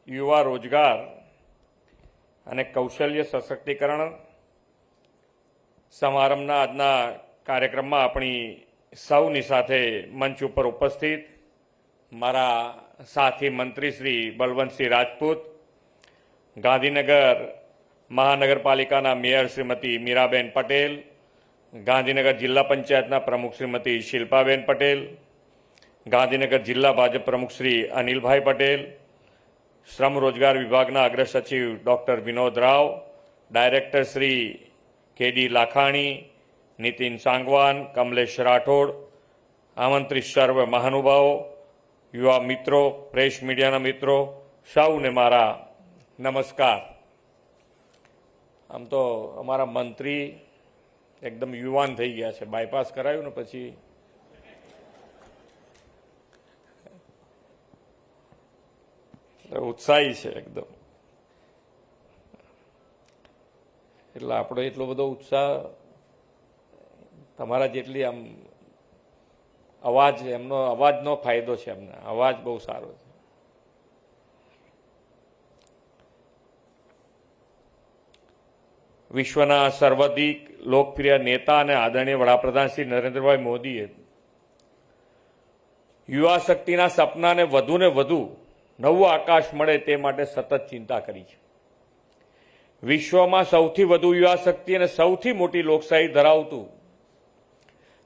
યુવા રોજગાર અને કૌશલ્ય સશક્તિકરણ સમારંભના આજના કાર્યક્રમમાં આપણી સૌની સાથે મંચ ઉપર ઉપસ્થિત મારા સાથી મંત્રી શ્રી બલવંતસિંહ રાજપૂત, ગાંધીનગર મહાનગરપાલિકાના મેયર શ્રીમતી મીરાબેન પટેલ, ગાંધીનગર જિલ્લા પંચાયતના પ્રમુખ શ્રીમતી શિલ્પાબેન પટેલ, ગાંધીનગર જિલ્લા ભાજપ પ્રમુખ શ્રી અનિલભાઈ પટેલ, શ્રમ રોજગાર વિભાગના અગ્ર સચિવ ડૉક્ટર વિનોદ રાવ, ડાયરેક્ટર શ્રી કેડી લાખાણી, નીતિન સાંગવાન, કમલેશ રાઠોડ, આમંત્રિત સર્વ મહાનુભાવો, યુવા મિત્રો, પ્રેસ મીડિયાના મિત્રો, સૌને મારા નમસ્કાર. આમ તો અમારા મંત્રી એકદમ યુવાન થઈ ગયા છે, બાયપાસ કરાયું ને પછી ઉત્સાહી છે એકદમ. એટલે આપણો એટલો બધો ઉત્સાહ તમારા જેટલી આમ અવાજ, એમનો અવાજનો ફાયદો છે, એમને અવાજ બહુ સારો છે. વિશ્વના સર્વાધિક લોકપ્રિય નેતા અને આદરણીય વડાપ્રધાન શ્રી નરેન્દ્રભાઈ મોદીએ યુવા શક્તિના સપનાને વધુને વધુ નવું આકાશ મળે તે માટે સતત ચિંતા કરી છે. વિશ્વમાં સૌથી વધુ યુવા શક્તિ અને સૌથી મોટી લોકશાહી ધરાવતું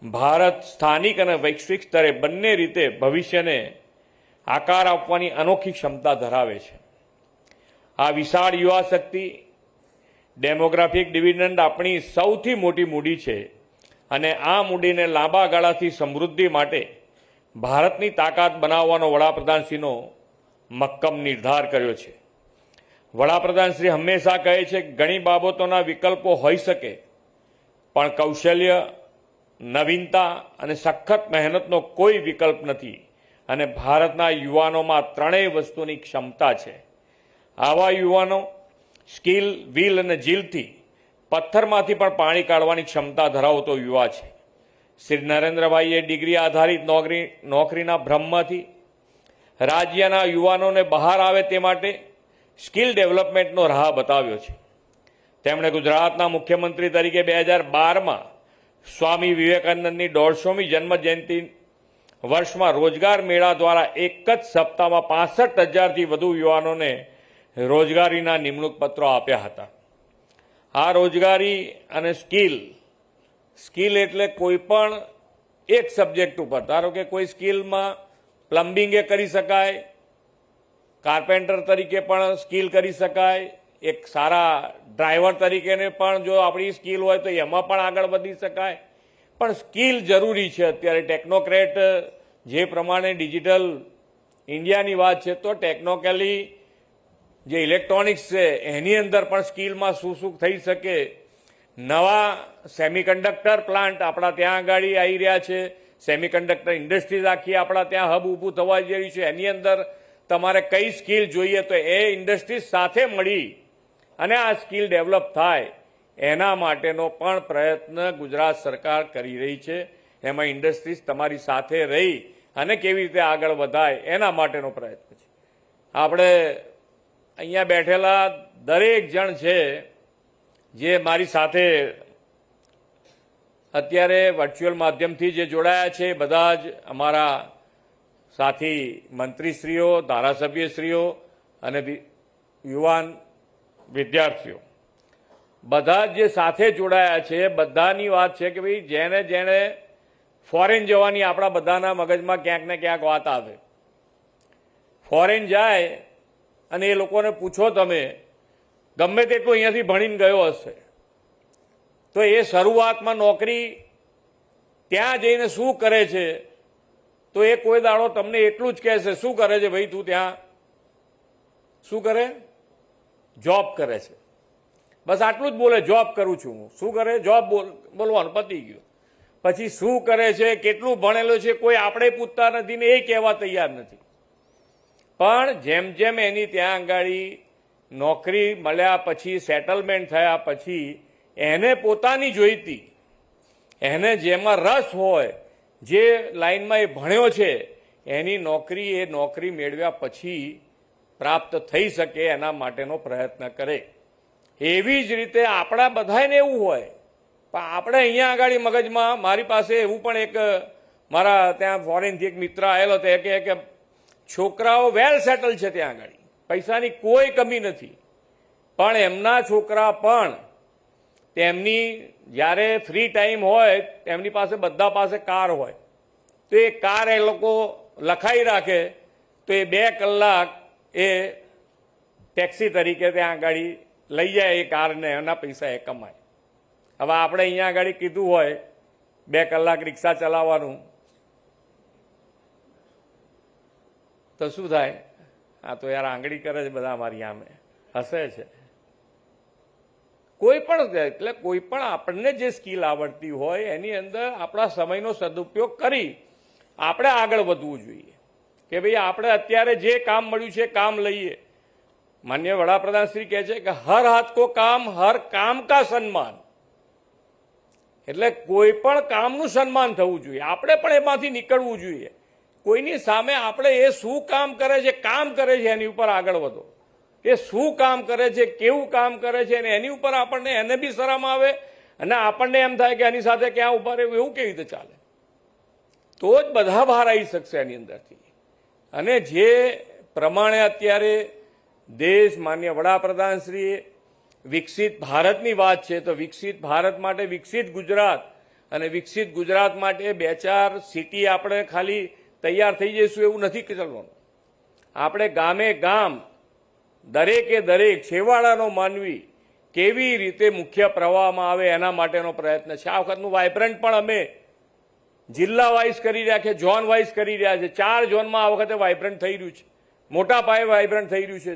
ભારત સ્થાનિક અને વૈશ્વિક સ્તરે બંને રીતે ભવિષ્યને આકાર આપવાની અનોખી ક્ષમતા ધરાવે છે. આ વિશાળ યુવા શક્તિ ડેમોગ્રાફિક ડિવિડન્ડ આપણી સૌથી મોટી મૂડી છે અને આ મૂડીને લાંબા ગાળાથી સમૃદ્ધિ માટે ભારતની તાકાત બનાવવાનો વડાપ્રધાનશ્રીનો મક્કમ નિર્ધાર કર્યો છે. વડાપ્રધાનશ્રી હંમેશા કહે છે કે ઘણી બાબતોના વિકલ્પો હોઈ શકે, પણ કૌશલ્ય, નવીનતા અને સખત મહેનતનો કોઈ વિકલ્પ નથી અને ભારતના યુવાનોમાં ત્રણેય વસ્તુની ક્ષમતા છે. આવા યુવાનો સ્કિલ, વિલ અને જીલથી પથ્થરમાંથી પણ પાણી કાઢવાની ક્ષમતા ધરાવતો યુવા છે. શ્રી નરેન્દ્રભાઈએ ડિગ્રી આધારિત નોકરીના ભ્રમમાંથી રાજ્યના યુવાનોને બહાર આવે તે માટે સ્કિલ ડેવલપમેન્ટનો રાહ બતાવ્યો છે. તેમણે ગુજરાતના મુખ્યમંત્રી તરીકે 2012માં સ્વામી વિવેકાનંદની 150મી જન્મજયંતિ વર્ષમાં રોજગાર મેળા દ્વારા એક જ સપ્તાહમાં 65,000થી વધુ યુવાનોને રોજગારીના નિમણૂક પત્રો આપ્યા હતા. આ રોજગારી અને સ્કિલ એટલે કોઈ પણ એક સબ્જેક્ટ ઉપર, ધારો કે કોઈ સ્કિલમાં પ્લમ્બિંગે કરી શકાય, કાર્પેન્ટર તરીકે પણ સ્કિલ કરી શકાય, એક સારા ડ્રાઈવર તરીકેને પણ જો આપણી સ્કિલ હોય તો એમાં પણ આગળ વધી શકાય. પણ સ્કિલ જરૂરી છે. અત્યારે ટેકનોક્રેટ જે પ્રમાણે ડિજિટલ ઇન્ડિયાની વાત છે, તો ટેકનોકેલી જે ઇલેક્ટ્રોનિક્સ છે એની અંદર પણ સ્કિલમાં શું થઈ શકે. નવા સેમિકન્ડક્ટર પ્લાન્ટ આપણા ત્યાં આગળ આવી રહ્યા છે. સેમિકન્ડક્ટર ઇન્ડસ્ટ્રીઝ આખી આપણા ત્યાં હબ ઊભું થવા જઈ રહ્યું છે. એની અંદર તમારે કઈ સ્કિલ જોઈએ તો એ ઇન્ડસ્ટ્રીઝ સાથે મળી અને આ સ્કિલ ડેવલપ થાય એના માટેનો પણ પ્રયત્ન ગુજરાત સરકાર કરી રહી છે. એમાં ઇન્ડસ્ટ્રીઝ તમારી સાથે રહી અને કેવી રીતે આગળ વધાય એના માટેનો પ્રયત્ન છે. આપણે અહીંયા બેઠેલા દરેક જણ છે જે મારી સાથે અત્યારે વર્ચ્યુઅલ માધ્યમથી જે જોડાયા છે, બધા જ અમારા સાથી મંત્રીશ્રીઓ, ધારાસભ્યશ્રીઓ અને યુવાન વિદ્યાર્થીઓ, બધા જ જે સાથે જોડાયા છે, બધાની વાત છે કે ભાઈ જેને જેને ફોરેન જવાની આપણા બધાના મગજમાં ક્યાંક ને ક્યાંક વાત આવે. ફોરેન જાય અને એ લોકોને પૂછો તમે, ગમે તેટલું અહીંયાથી ભણીને ગયો હશે તો એ શરૂઆતમાં નોકરી ત્યાં જઈને શું કરે છે તો એ કોઈ દાડો તમને એટલું જ કહેશે, શું કરે છે ભાઈ તું ત્યાં, શું કરે, જોબ કરે છે. બસ આટલું જ બોલે, જોબ કરું છું હું. શું કરે, જોબ બોલવાનું પતી ગયું. પછી શું કરે છે, કેટલું ભણેલો છે, કોઈ આપણે પૂછતા નથી ને એ કહેવા તૈયાર નથી. પણ જેમ જેમ એની ત્યાં આંગાળી નોકરી મળ્યા પછી, સેટલમેન્ટ થયા પછી એને પોતાની જોઈતી, એને જેમાં રસ હોય, જે લાઈનમાં એ ભણ્યો છે એની નોકરી, એ નોકરી મેળવ્યા પછી પ્રાપ્ત થઈ શકે એના માટેનો પ્રયત્ન કરે. એવી જ રીતે આપણા બધાને એવું હોય, પણ આપણે અહીંયા આગળ મગજમાં, મારી પાસે એવું પણ એક મારા ત્યાં ફોરેનથી એક મિત્ર આવેલો તે કે છોકરાઓ વેલ સેટલ છે ત્યાં આગળ, પૈસાની કોઈ કમી નથી, પણ એમના છોકરા પણ તેમની જ્યારે ફ્રી ટાઈમ હોય તેમની પાસે બધા પાસે કાર હોય, તો એ કાર એ લોકો લખાઈ રાખે, તો એ 2 કલાક એ ટેક્સી તરીકે ત્યાં આગળ લઈ જાય એ કારને, એના પૈસા એ કમાય. હવે આપણે અહીંયા આગળ કીધું હોય 2 કલાક રિક્ષા ચલાવવાનું, તો શું થાય? આ તો યાર આંગળી કરે છે બધા, અમારી આમે હસે છે. કોઈ પણ, એટલે કોઈ પણ આપણને જે સ્કિલ આવડતી હોય એની અંદર આપણા સમયનો સદુપયોગ કરી આપણે આગળ વધવું જોઈએ કે ભાઈ આપણે અત્યારે જે કામ મળ્યું છે કામ લઈએ. માનનીય વડાપ્રધાન શ્રી કહે છે કે હર હાથ કો કામ, હર કામ કા સન્માન. એટલે કોઈ પણ કામનું સન્માન થવું જોઈએ, આપણે પણ એમાંથી નીકળવું જોઈએ. કોઈની સામે આપણે એ શું કામ કરે છે, કામ કરે છે એની ઉપર આગળ વધો. એ શું કામ કરે છે, કેવું કામ કરે છે, અને એની ઉપર આપણને એને બી શરમ આવે અને આપણને એમ થાય કે એની સાથે ક્યાં ઉભા રહેવું, એવું કેવી રીતે ચાલે? તો જ બધા બહાર આવી શકશે એની અંદરથી. અને જે પ્રમાણે અત્યારે દેશ, માનનીય વડાપ્રધાનશ્રીએ વિકસિત ભારતની વાત છે, તો વિકસિત ભારત માટે વિકસિત ગુજરાત, અને વિકસિત ગુજરાત માટે 2-4 સિટી આપણે ખાલી તૈયાર થઈ જઈશું એવું નથી ચાલવાનું. આપણે ગામે ગામ, દરેકે દરેક છેવાડાનો માનવી કેવી રીતે મુખ્ય પ્રવાહમાં આવે એના માટેનો પ્રયત્ન છે. આ વખતનું વાઇબ્રન્ટ પણ અમે જિલ્લા વાઇઝ કરી રહ્યા છે, ઝોન વાઇઝ કરી રહ્યા છે. 4 ઝોનમાં આ વખતે વાઇબ્રન્ટ થઈ રહ્યું છે, મોટા પાયે વાઇબ્રન્ટ થઈ રહ્યું છે.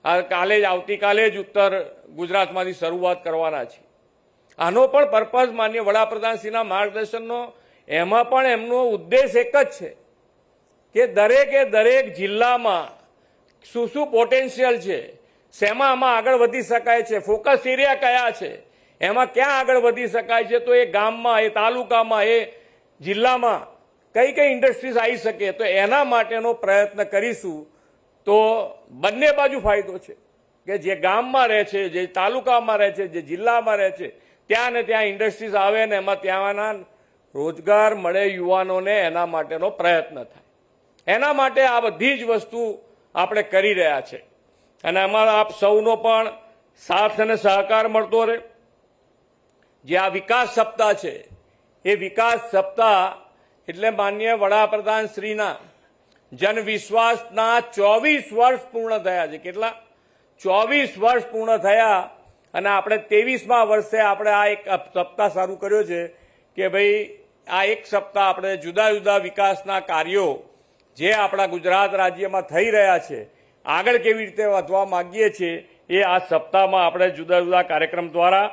આવતીકાલે જ ઉત્તર ગુજરાતમાંથી શરૂઆત કરવાના છે. આનો પણ પર્પઝ માનનીય વડાપ્રધાનશ્રીના માર્ગદર્શનનો, એમાં પણ એમનો ઉદ્દેશ એક જ છે કે દરેકે દરેક જિલ્લામાં શું શું પોટેન્શિયલ છે, શેમાં આમાં આગળ વધી શકાય છે, ફોકસ એરિયા કયા છે, એમાં ક્યાં આગળ વધી શકાય છે, તો એ ગામમાં, એ તાલુકામાં, એ જિલ્લામાં કઈ કઈ ઇન્ડસ્ટ્રીઝ આવી શકે, તો એના માટેનો પ્રયત્ન કરીશું. તો બંને બાજુ ફાયદો છે કે જે ગામમાં રહે છે, જે તાલુકામાં રહે છે, જે જિલ્લામાં રહે છે, ત્યાં ને ત્યાં ઇન્ડસ્ટ્રીઝ આવે ને એમાં ત્યાંના રોજગાર મળે યુવાનોને, એના માટેનો પ્રયત્ન થાય. એના માટે આ બધી જ વસ્તુ આપણે કરી રહ્યા છે. અને અમારા આપ સૌનો પણ સાથ અને સહકાર મળતો રહે. જે આ વિકાસ સપ્તાહ છે, એ વિકાસ સપ્તાહ એટલે માનનીય વડાપ્રધાન શ્રીના જનવિશ્વાસના 24 વર્ષ પૂર્ણ થયા છે. કેટલા? 24 વર્ષ પૂર્ણ થયા. અને આપણે 23મા વર્ષે આપણે આ એક સપ્તાહ શરૂ કર્યો છે કે ભાઈ આ એક સપ્તાહ આપણે જુદા જુદા વિકાસના કાર્યો જે આપણા ગુજરાત રાજ્યમાં થઈ રહ્યા છે, આગળ કેવી રીતે વધવા માંગીએ છીએ, એ આ સપ્તાહમાં આપણે જુદા જુદા કાર્યક્રમ દ્વારા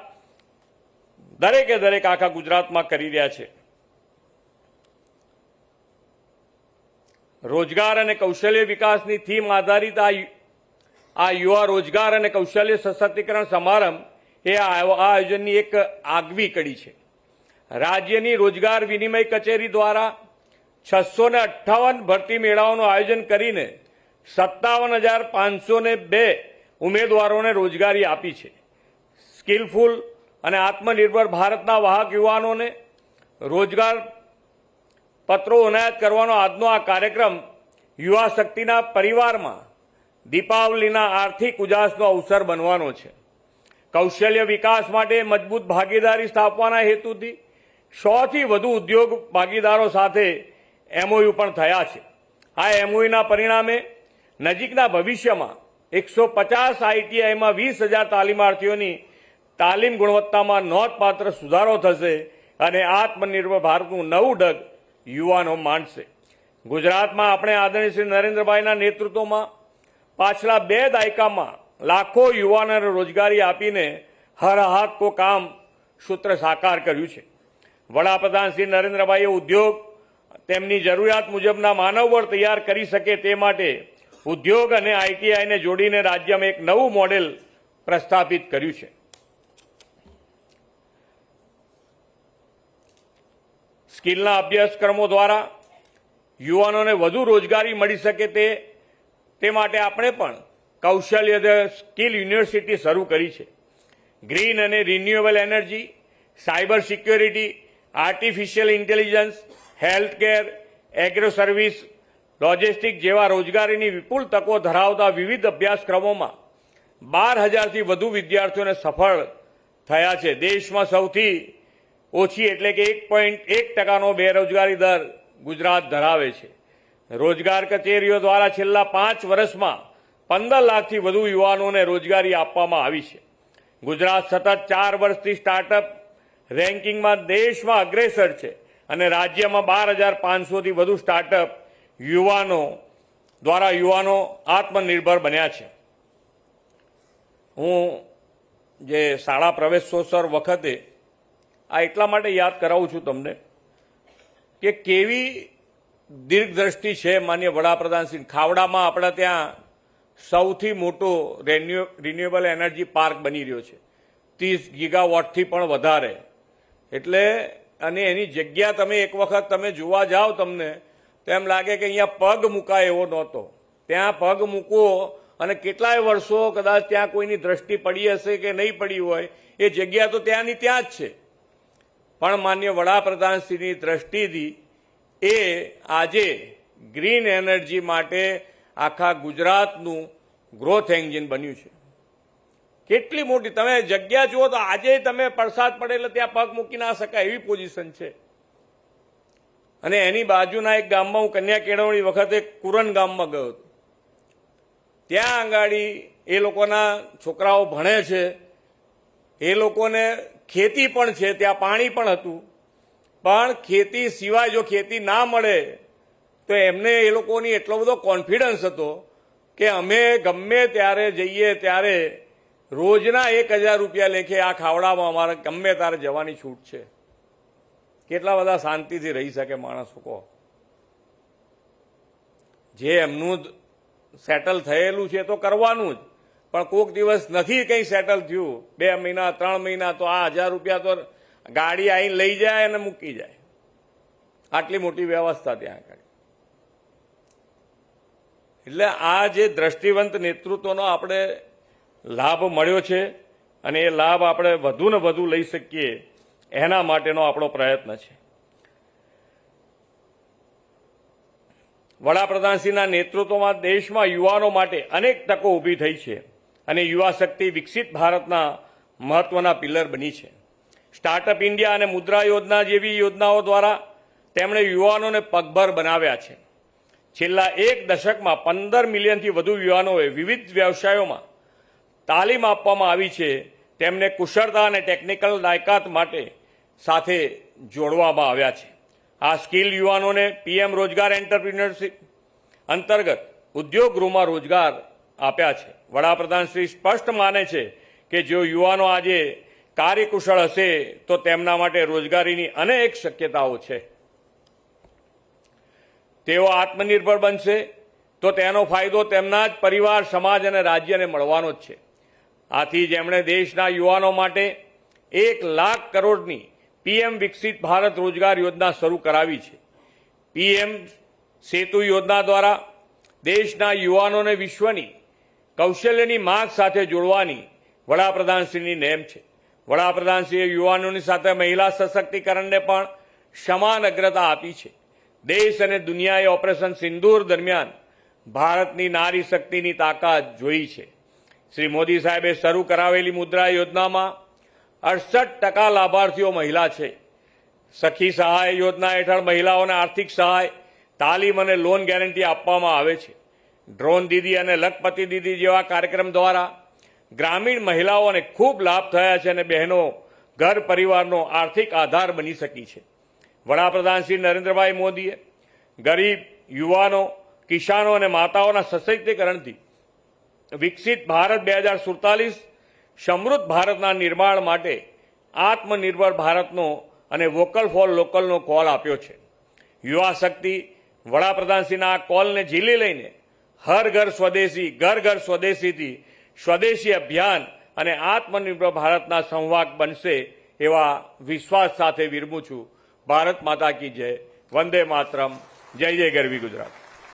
દરેકે દરેક આખા ગુજરાતમાં કરી રહ્યા છે. રોજગાર અને કૌશલ્ય વિકાસની થીમ આધારિત આ યુવા રોજગાર અને કૌશલ્ય સશક્તિકરણ સમારંભ એ આ આયોજનની એક આગવી કડી છે. રાજ્યની રોજગાર વિનિમય કચેરી દ્વારા 658 ભરતી મેળાઓનું આયોજન કરીને 57,502 ઉમેદવારોને રોજગારી આપી છે. સ્કિલફુલ અને આત્મનિર્ભર ભારતના વાહક યુવાનોને રોજગાર પત્રો એનાયત કરવાનો આજનો આ કાર્યક્રમ યુવા શક્તિના પરિવારમાં દીપાવલીના આર્થિક ઉજાસનો અવસર બનવાનો છે. કૌશલ્ય વિકાસ માટે મજબૂત ભાગીદારી સ્થાપવાના હેતુથી 100થી વધુ ઉદ્યોગ ભાગીદારો સાથે એમઓયુ પણ થયા છે. આ એમઓયુના પરિણામે નજીકના ભવિષ્યમાં 150 આઈટીઆઈમાં 20,000 તાલીમાર્થીઓની તાલીમ ગુણવત્તામાં નોંધપાત્ર સુધારો થશે અને આત્મનિર્ભર ભારતનું નવું ડગ યુવાનો માંડશે. ગુજરાતમાં આપણે આદરણીય શ્રી નરેન્દ્રભાઈના નેતૃત્વમાં પાછલા 2 દાયકામાં લાખો યુવાનોને રોજગારી આપીને હર હાથ કો કામ સૂત્ર સાકાર કર્યું છે. વડાપ્રધાન શ્રી નરેન્દ્રભાઈએ ઉદ્યોગ તેમની જરૂરિયાત મુજબના માનવબળ તૈયાર કરી શકે તે માટે ઉદ્યોગ અને આઈટીઆઈને જોડીને રાજ્યમાં એક નવું મોડેલ પ્રસ્થાપિત કર્યું છે. સ્કિલના અભ્યાસક્રમો દ્વારા યુવાનોને વધુ રોજગારી મળી શકે તે તે માટે આપણે પણ કૌશલ્ય સ્કિલ યુનિવર્સિટી શરૂ કરી છે. ગ્રીન અને renewable energy, cyber security, artificial intelligence, healthcare, agro service, logistic જેવા રોજગારીની વિપુલ તકો ધરાવતા વિવિધ અભ્યાસક્રમોમાં 12,000થી વધુ વિદ્યાર્થીઓને સફળ થયા છે. દેશમાં સૌથી ઓછી એટલે કે 1.1% બેરોજગારી દર ગુજરાત ધરાવે છે. રોજગાર કચેરીઓ દ્વારા છેલ્લા 5 વર્ષમાં 15 લાખથી વધુ યુવાનોને રોજગારી આપવામાં આવી છે. ગુજરાત સતત 4 વર્ષથી સ્ટાર્ટઅપ રેન્કિંગમાં દેશમાં અગ્રેસર છે અને રાજ્યમાં 12,500થી વધુ સ્ટાર્ટઅપ યુવાનો આત્મનિર્ભર બન્યા છે. હું જે શાળા પ્રવેશોત્સવ વખતે આ એટલા માટે યાદ કરાવું છું તમને કે કેવી દીર્ઘદ્રષ્ટિ છે માન્ય વડાપ્રધાનશ્રી. ખાવડામાં આપણા ત્યાં સૌથી મોટો રિન્યુએબલ એનર્જી પાર્ક બની રહ્યો છે, 30 ગીગાવોટથી પણ વધારે. એટલે અને એની જગ્યા તમે એક વખત તમે જોવા જાઓ તમને તેમ લાગે કે અહીંયા પગ મુકાય એવો નહોતો. ત્યાં પગ મૂકવો અને કેટલાય વર્ષો કદાચ ત્યાં કોઈની દ્રષ્ટિ પડી હશે કે નહીં પડી હોય, એ જગ્યા તો ત્યાંની ત્યાં જ છે. પણ માન્ય વડાપ્રધાનશ્રીની દ્રષ્ટિથી એ આજે ગ્રીન એનર્જી માટે આખા ગુજરાતનું ગ્રોથ એન્જિન બન્યું છે. કેટલી મોટી તમે જગ્યા જુઓ તો આજે તમે વરસાદ પડે એટલે ત્યાં પગ મૂકી ના શકાય એવી પોઝિશન છે. અને એની બાજુના એક ગામમાં હું કન્યા કેળવણી વખતે કુરન ગામમાં ગયો હતો. ત્યાં આંગાડી એ લોકોના છોકરાઓ ભણે છે, એ લોકોને ખેતી પણ છે, ત્યાં પાણી પણ હતું, પણ ખેતી સિવાય જો ખેતી ના મળે તો એમને એ લોકોની એટલો બધો કોન્ફિડન્સ હતો કે અમે ગમે ત્યારે જઈએ ત્યારે રોજના 1,000 રૂપિયા લેખે આ ખાવડામાં અમારે ગમે ત્યારે જવાની છૂટ છે. કેટલા બધા શાંતિથી રહી શકે માણસો કહો. જે એમનું સેટલ થયેલું છે તો કરવાનું જ, પણ કોઈક દિવસ નથી કંઈ સેટલ થયું 2 મહિના 3 મહિના તો આ 1,000 રૂપિયા તો ગાડી આવીને લઈ જાય અને મૂકી જાય. આટલી મોટી વ્યવસ્થા ત્યાં આગળ. એટલે આ જે દ્રષ્ટિવંત નેતૃત્વનો આપણે લાભ મળ્યો છે અને એ લાભ આપણે વધુ ને વધુ લઈ શકીએ એના માટેનો આપણો પ્રયત્ન છે. વડાપ્રધાનશ્રીના નેતૃત્વમાં દેશમાં યુવાનો માટે અનેક તકો ઊભી થઈ છે અને યુવા શક્તિ વિકસિત ભારતના મહત્વના પિલર બની છે. સ્ટાર્ટઅપ ઇન્ડિયા અને મુદ્રા યોજના જેવી યોજનાઓ દ્વારા તેમણે યુવાનોને પગભર બનાવ્યા છે. છેલ્લા 1 દશકમાં 15 મિલિયનથી વધુ યુવાનોએ વિવિધ વ્યવસાયોમાં તાલીમ આપવામાં આવી છે. તેમને કુશળતા અને ટેકનિકલ લાયકાત માટે સાથે જોડવામાં આવ્યા છે. આ સ્કિલ યુવાનોને પીએમ રોજગાર એન્ટરપ્રિન્યોરશિપ અંતર્ગત ઉદ્યોગ ગૃહમાં રોજગાર આપ્યા છે. વડાપ્રધાન શ્રી સ્પષ્ટ માને છે કે જો યુવાનો આજે કાર્યકુશળ હશે તો તેમના માટે રોજગારીની અનેક શક્યતાઓ છે. તેઓ આત્મનિર્ભર બનશે તો તેનો ફાયદો તેમના જ પરિવાર, સમાજ અને રાજ્યને મળવાનો જ છે. આથી જેમણે દેશના યુવાનો માટે 1 લાખ કરોડની પીએમ વિકસિત ભારત રોજગાર યોજના શરૂ કરાવી છે. પીએમ સેતુ યોજના દ્વારા દેશના યુવાનોને વિશ્વની કૌશલ્યની માંગ સાથે જોડવાની વડાપ્રધાનશ્રીની નેમ છે. વડાપ્રધાનશ્રીએ યુવાનોની સાથે મહિલા સશક્તિકરણને પણ સમાન અગ્રતા આપી છે. દેશ અને દુનિયાએ ઓપરેશન સિંદૂર દરમિયાન ભારતની નારી શક્તિની તાકાત જોઈ છે. શ્રી મોદી સાહેબે શરૂ કરાવેલી મુદ્રા યોજનામાં 68% લાભાર્થીઓ મહિલા છે. સખી સહાય યોજના હેઠળ મહિલાઓને આર્થિક સહાય, તાલીમ અને લોન ગેરંટી આપવામાં આવે છે. ડ્રોન દીદી અને લખપતિ દીદી જેવા કાર્યક્રમ દ્વારા ગ્રામીણ મહિલાઓને ખૂબ લાભ થયા છે અને બહેનો ઘર પરિવારનો આર્થિક આધાર બની શકી છે. વડાપ્રધાન શ્રી નરેન્દ્રભાઈ મોદીએ ગરીબ, યુવાનો, કિસાનો અને માતાઓના સશક્તિકરણથી વિકસિત ભારત 2047 સમૃદ્ધ ભારતના નિર્માણ માટે આત્મનિર્ભર ભારતનો અને વોકલ ફોર લોકલનો કોલ આપ્યો છે. યુવા શક્તિ વડાપ્રધાનશ્રીના આ કોલને ઝીલી લઈને હર ઘર સ્વદેશી, ઘર ઘર સ્વદેશીથી સ્વદેશી અભિયાન અને આત્મનિર્ભર ભારતના સંવાદ બનશે એવા વિશ્વાસ સાથે વિરમું છું. ભારત માતા કી જય. વંદે માતરમ. જય જય ગરવી ગુજરાત.